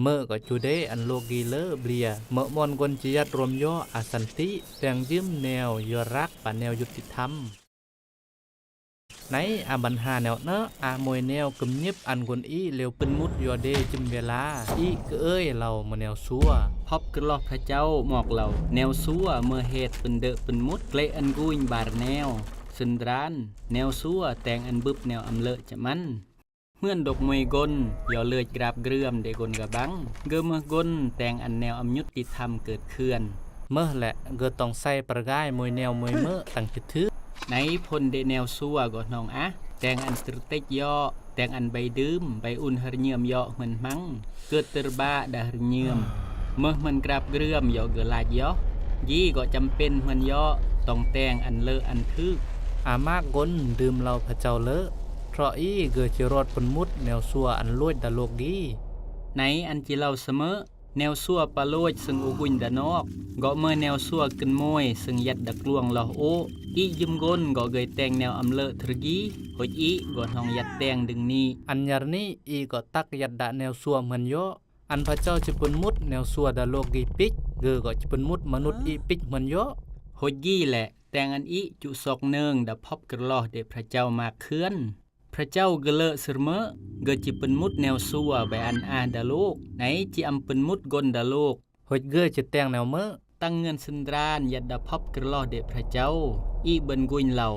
เมื่อก็จูเดอันโลกีเลอเบียเมื่อมอนกวนจียัดรวมย่ออาสันติแตงยืมแนวยรักป่าแนวยุติธรรมในอาบัญหาแนวเนอะอามวยแนวกึมยิบอันกวนอีเร็วเป็นมุดยอเดจิมเวลาอีก็เอ้ยเรามาแนวซัวพบกระลอกพระเจ้าหมอกเหล่าแนวซัวเมื่อเหตุเป็นเดอะเป็นมุดเกลอันกุยบาร์แนวสันดรานแนวซัวแตงอันบึบแนวอำเลจะมันเมื่อนดกมวยกลย่อเลือดกราบเกลื่อมเดกลกระบังเกเมื่อกลแตงอันแนวอำยุติธรรมเกิดขึ้นเมื่อแหละเกิดต้องใส่ประกายมวยแนวมวยเมื่อตั้งจิตทึกในพลเดแนวซัวก็น้องอะแตงอันสตรเตกย่อแตงอันใบดื่มใบอุ่นหรเนียมย่อเหมือนมังเกิดเตอร์บ้าดาหรเนียมเมื่อมันกราบเกลื่อมย่อเกิดลายย่อยี่ก็จำเป็นเหมือนย่อต้องแตงอันเลอะอันทึกอามากกลดื่มเราพระเจ้าเลอะเพราะอีเกิดจิรอดเป็นมุดแนวซัวอันลวดดาโลกีในอันจิเราเสมอแนวซัวปลาโลดซึ่งอุกุญดานอกก็เมื่อแนวซัวกินมวยซึ่งยัดดักลวงลอโออียิมกลก็เกยแตงแนวอำเลอะทรกีหอยอีก็น้องยัดแตงดึงนี้อันยารนี้อีก็ตักยัดดาแนวซัวเหมือนย่ออันพระเจ้าจะเป็นมุดแนวซัวดาโลกีปิกเกอก็จะเป็นมุดมนุษย์อีปิกเหมือนย่อหอยยี่แหละแตงอันอีจุศกเนืองดับพบกระลอเดพระเจ้ามาเคลื่อนพระเจ้าเกลเสมอเกิดจิเป็นมุดแนวซัวไปอันอาดาโลกไหนจิอำเป็นมุดกลดาโลกหอยเกอจะแตงแนวเมื่อตั้งเงินสันดรานยัดดาพบกระลอเดพระเจ้าอีเบินกุยเหล่า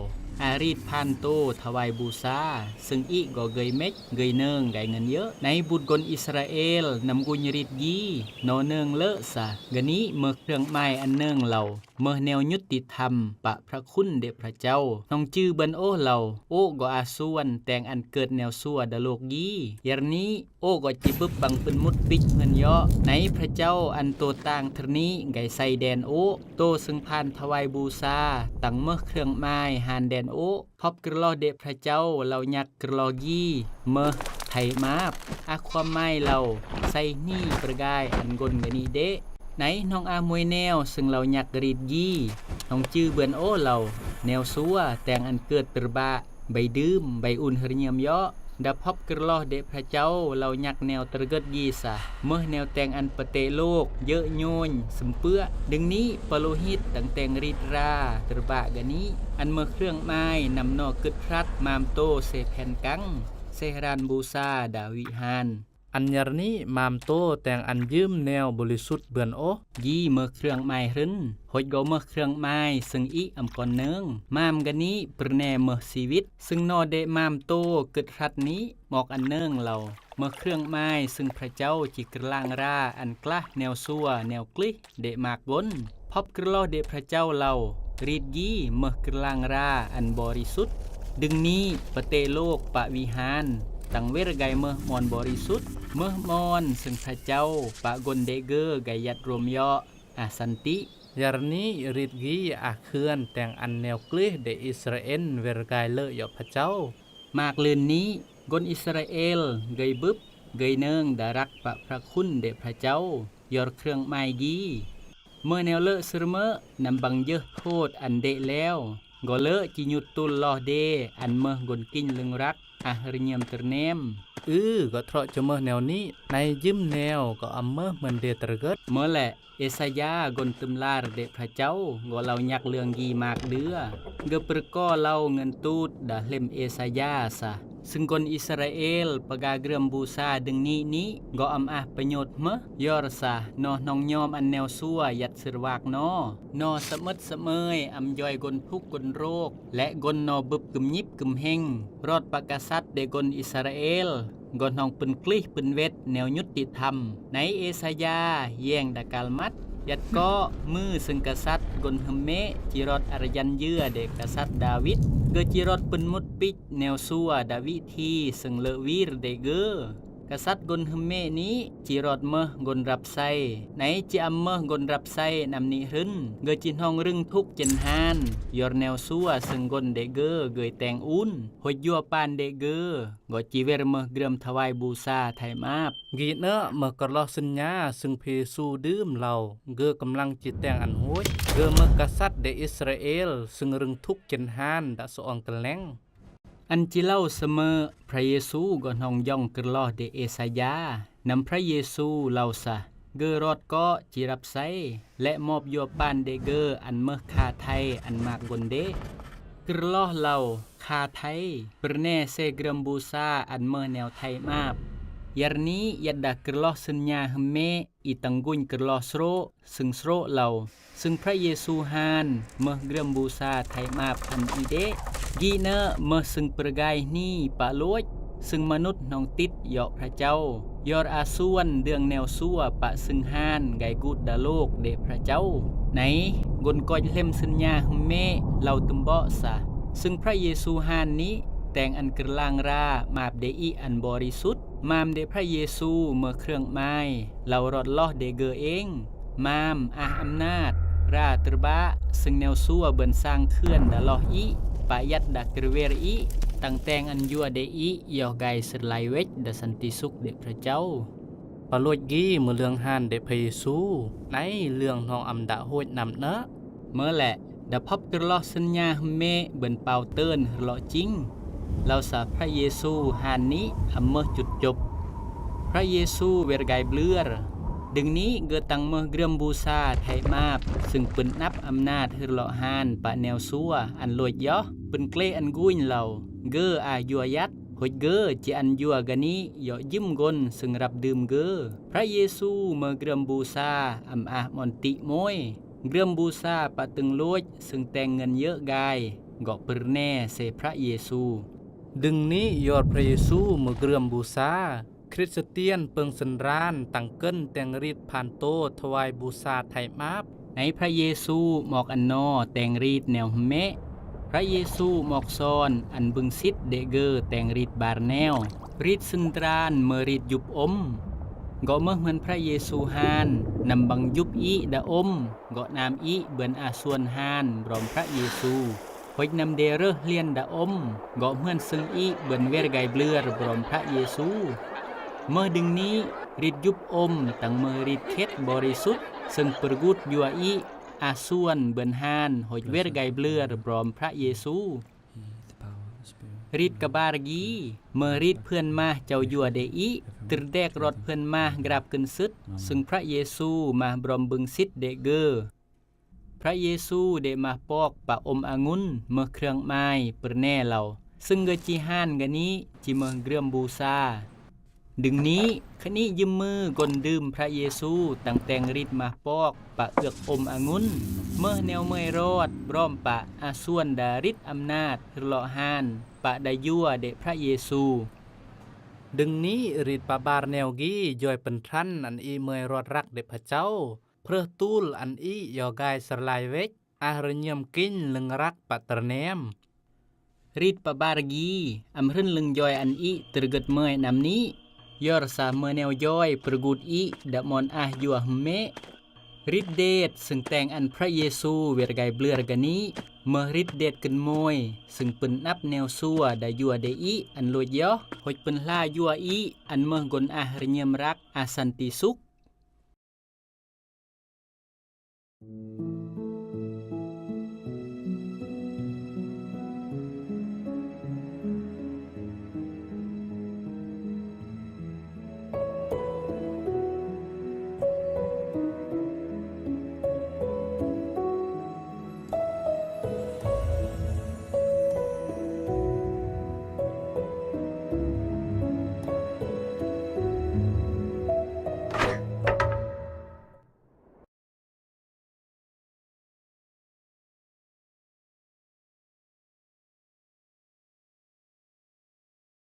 อารีดพานโตถวายบูชาซึ่งอีก็เกยเม็ดเกยเนืองไก่เงินเยอะในบุตรกลอิสราเอลนำกุญรีดยีนอเนืองเลอะซะกะนี้เมื่อเครื่องไม้อันเนืองเหล่าเมื่อแนวยุติธรรมปะพระคุณเดพระเจ้าน้องจื้อเบินโอเหล่าโอก็อาส่วนแต่งอันเกิดแนวซัวดาโลกยียารนี้โอก็จิบึบบังเป็นมุดปิกเงินย่อในพระเจ้าอันโตต่างทนี้ไก่ใส่แดนโอโตซึ่งพานถวายบูชาตั้งเมื่อเครื่องไม้หานแดนโอพบกระลอเดพระเจ้าเรายักกระลอยีเมื่อไทยมาบอาความไม้เราใส่นี่ประกายอันกลกนี้เดไหนน้องอามวยแนวซึ่งเรายักรีดยีน้องจื้อเบือนโอเราแนวซัวแต่งอันเกิดตรบะใบดื่มใบอุ่นหริยมย่อดับพบกระลอเดพระเจ้าเรายักแนวตรเกิดยีสะเมื่อแนวแต่งอันปเตโลกเยอะโยนสมเปื้อดึงนี้ปโลหิตตั้งแต่งรีดราตรบะกะนี้อันเมื่อเครื่องไม้นำนอกกึดพรัดมามโตเซแผ่นกังเซรานบูซาดาวิฮานอันยารนี้มามโตแต่งอันยืมแนวบริสุทธิ์เบือนโอยี่เมื่อเครื่องไม้รินหดโกเมื่อเครื่องไม้ซึ่งอีอำก่อนเนืองมามกันนี้ปรแนเมื่อชีวิตซึ่งนอเดมามโตกึดรัดนี้หมอกอันเนืองเราเมื่อเครื่องไม้ซึ่งพระเจ้าจิกลางราอันกล้าแนวซัวแนวกลิเดมากบนพบกระลอเดพระเจ้าเรารีดยี่เมื่อกลางราอันบริสุทธิ์ดึงนี้ปเตโลกปะวิหารตั้งเวรไกเมื่อมอนบริสุทธิ์เมื่อมอนซึ่งพระเจ้าปะกลเดเกอร์ไกยัดรวมย่ออาสันติยารนี้ริดกีอาเคลื่อนแต่งอันแนวกลิเดอิสราเอลเวรกายเลอยพระเจ้ามากเลือนนี้กลอิสราเอลเกยบึบเกยเนืองดารักปะพระคุณเดพระเจ้ายอดเครื่องไม้ยีเมื่อแนวเลอะซึเมอนำบังเยอะโทษอันเดแล้วก็เลอะจิยุดตุลลอเดอันเมื่อกลกินลึงรักอาหริยมตรเนมก็ทรจะเมื่อแนวนี้ในยืมแนวก็อำเมื่อเหมือนเดตระเกิดเมื่อแหละเอสายากลตุมลาเดพระเจ้าก็เรายักเลืองยีมากเดือเกปรก็เราเงินตูดดาเล่มเอสายาซะซึ่งคนอิสราเอลประกาเกรมบูชาดึงนี้ก็อำอาประโยชน์เมื่อยอรซานอนองยอมอันแนวซัวยัดสือวากนอสมดเสมยอำย่อยกลทุกกลโรคและกลนอบึบกึมยิบกึมเฮงรอดประกาศสัตเดกลอิสราเอลกนองเป็นกลิเป็นเวทแนวยุติธรรมในเอสายาแย่งดากาลมัดยัดก็มือซึ่งกษัตริย์กลฮเมจิรอดอารยันเยื่อเด็กกษัตริย์ดาวิดเกจิรอดเป็นมุดปิกแนวซัวดาวิธีซึ่งเลวีรเดเกอกษัตริย์กลฮเมนี้จิรอดเมื่อกลรับไซในจิอัมเมื่อกลรับไซนำนิรึนเกจินห้องรึงทุกเจนฮานยอร์แนวซัวซึ่งกลเดเกอเกยแตงอุนหดยัวปานเดเกอก็จิเวรเมื่อเกรมถวายบูชาไทยมาบกีเนอะเมื่อกรอสัญญาซึ่งเพสูดื่มเราเกอกำลังจิตแต่งอันโหยเกอเมื่อกษัตริย์เดอิสราเอลซึ่งรึงทุกเจนฮานดะสองกะแลง อันจิเล่าเสมอพระเยซูก็นองย่องกระลอเดเอสายานำพระเยซูเล่าซะเกอรอดก็จิรับไซและมอบโยบ้านเดเกออันเมื่อคาไทยอันมากบนเดกระลอเล่าคาไทยประแน่เซเกรมบูซาอันเมื่อแนวไทยมาบยารนี้ยัดดักกระลอสัญญาหเมอีตังกุญกระลอสโรซึ่งสโรเล่าซึ่งพระเยซูฮานเมื่อเกรมบูซาไทยมาบอันอีเดกีเนอเมื่อซึ่งประกายนี้ปะลวดซึ่งมนุษย์น้องติดยอพระเจ้ายอดอาส่วนเดืองแนวซัวปะซึ่งฮานไกกูดดาโลกเดพระเจ้าไหนกลกอยเล่มสัญญาหเมเล่าตุมเบาะซะซึ่งพระเยซูฮานนี้แต่งอันกระลางรามาบเดอีอันบริสุทธิ์มามเดพระเยซูเมื่อเครื่องไม้เรารอดล้อเดเกอเองมามอาอำนาจราตรบะซึ่งแนวซัวเบิ่นสร้างเคลื่อนดาลออีปายัดดักเวรอีตั้งแต่งอันยัวเดอียอไกสลายเวชดสันติสุขเดพระเจ้าปะโลดกี้เมื่อเรื่องฮานเดพระเยซูในเรื่องน้องอำดาโหดนำเนอะเมื่อแหละดาพบกระลอสัญญาเมเบิ่นเป่าเติ้นหลอจริงเราสาพระเยซูฮานนี้อำเมื่อจุดจบพระเยซูเวรไกเบลือดึงนี้เกิดตั้งเมื่อเกรมบูซาไทยมาบซึ่งปืนนับอำนาจฮือหลอฮานปะแนวซัวอันลอยย่อปืนเกลอันกุยเหล่าเกออายัวยัดหดเกอจีอันยัวกะนี้ย่อยิ้มกนซึ่งรับดื่มเกอพระเยซูเมื่อเกรมบูซาอำอาหมอนติมวยเกรมบูซาปะตึงลวดซึ่งแต่งเงินเยอะกายก็ปืนแน่เสพระเยซูดึงนี้ยอดพระเยซูเมื่อเกรื่อมบูชาคริสเตียนเปิงสันรานตั้งเกินแต่งรีดผ่านโตถวายบูชาไทยมาบในพระเยซูหมอกอันนอแต่งรีดแนวเมะพระเยซูหมอกซอนอันบึงซิดเดเกอแต่งรีดบาร์แนวรีดซึนตรานเมื่อรีดยุบอมก็เมื่อเหมือนพระเยซูฮานนำบังยุบอีดาอมก็นามอีเบือนอาส่วนฮานรอมพระเยซูหอยนำเดเรเลียนดาอมก็เหมือนซึ่งอีเบือนเวรไกเบลือรบรมพระเยซูเมื่อดึงนี้รีดยุบอมตั้งเมื่อรีดเคสบริสุทธิ์ซึ่งประกุดยัวอีอาส่วนเบือนฮานหอยเวรไกเบลือรบรมพระเยซูรีดกบารกีเมื่อรีดเพื่อนมาเจ้ายัวเดอีตรแดกรถเพื่อนมากราบขึ้นซึดซึ่งพระเยซูมาบรมบึงซิดเดเกอพระเยซูเดมาปอกปะอมองุ่นเมื่อเครื่องไม้เปิดแน่เราซึ่งเกจีฮานกันนี้จิเมื่อเกรื่อมบูซาดึงนี้ขณียืมมือกลดื่มพระเยซูตั้งแต่งฤทธิ์มาปอกปะเอือกอมองุ่นเมื่อแนวเมยรอดบร้อมปะอาส่วนดาฤทธิ์อำนาจหล่อฮานปะไดยัวเดพระเยซูดึงนี้รีดปะบาร์แนวกี้ย่อยเป็นทันอันอีเมยรอดรักเดพระเจ้าเพื่อตูลอันอียอกายสลายเวกอาหารยมกินลึงรักปัตตรเนมรีดปะบารกีอำรึนลึงย่อยอันอีตรกดเมยนำนี้ยอรสาเมื่อแนวย่อยประกุดอีดมอนอายัวเมริดเดชซึ่งแต่งอันพระเยซูเวรไกเบลือกันนี้เมื่อริดเดชกันมวยซึ่งเป็นนับแนวซัวดายัวเดอีอันลอยย่อหดเป็นลายัวอีอันเมื่อกลอาหารยมรักอาสันติสุข